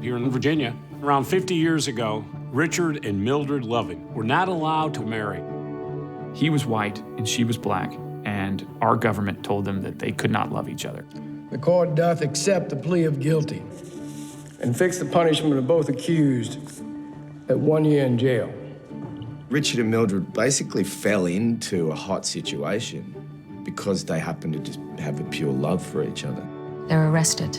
here in Virginia. Around 50 years ago, Richard and Mildred Loving were not allowed to marry. He was white and she was black, and our government told them that they could not love each other. The court doth accept the plea of guilty and fix the punishment of both accused at 1 year in jail. Richard and Mildred basically fell into a hot situation because they happened to just have a pure love for each other. They were arrested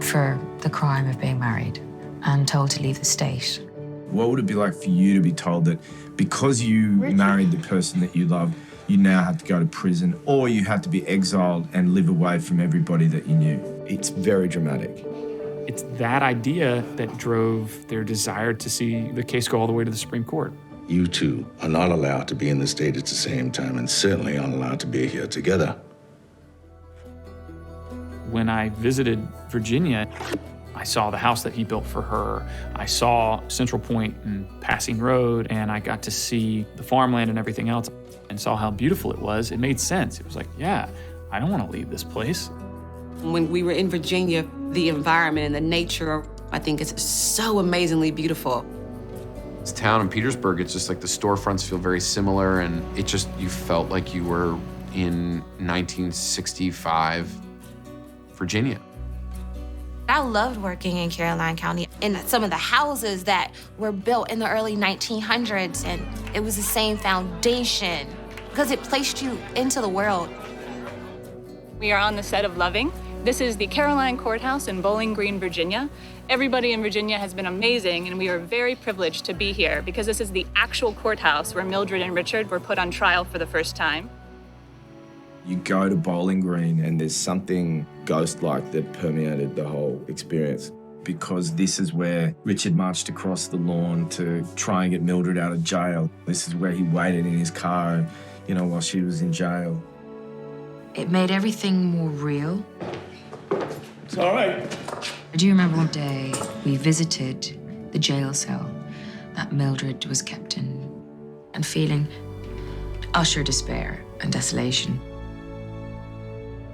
for the crime of being married and told to leave the state. What would it be like for you to be told that because you married the person that you love, you now have to go to prison, or you have to be exiled and live away from everybody that you knew? It's very dramatic. It's that idea that drove their desire to see the case go all the way to the Supreme Court. You two are not allowed to be in the state at the same time, and certainly aren't allowed to be here together. When I visited Virginia, I saw the house that he built for her. I saw Central Point and Passing Road, and I got to see the farmland and everything else and saw how beautiful it was. It made sense. It was like, yeah, I don't want to leave this place. When we were in Virginia, the environment and the nature, I think it's so amazingly beautiful. This town in Petersburg, it's just like the storefronts feel very similar, and it just, you felt like you were in 1965 Virginia. I loved working in Caroline County in some of the houses that were built in the early 1900s, and it was the same foundation because it placed you into the world. We are on the set of Loving. This is the Caroline Courthouse in Bowling Green, Virginia. Everybody in Virginia has been amazing, and we are very privileged to be here because this is the actual courthouse where Mildred and Richard were put on trial for the first time. You go to Bowling Green and there's something ghost-like that permeated the whole experience, because this is where Richard marched across the lawn to try and get Mildred out of jail. This is where he waited in his car, you know, while she was in jail. It made everything more real. It's all right. I do remember one day we visited the jail cell that Mildred was kept in and feeling utter despair and desolation.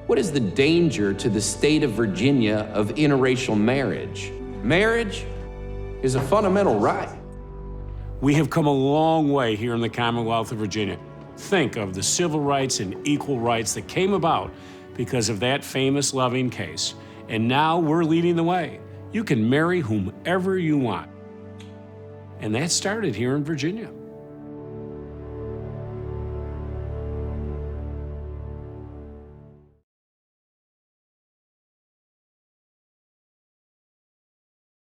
What is the danger to the state of Virginia of interracial marriage? Marriage is a fundamental right. We have come a long way here in the Commonwealth of Virginia. Think of the civil rights and equal rights that came about because of that famous Loving case. And now we're leading the way. You can marry whomever you want. And that started here in Virginia.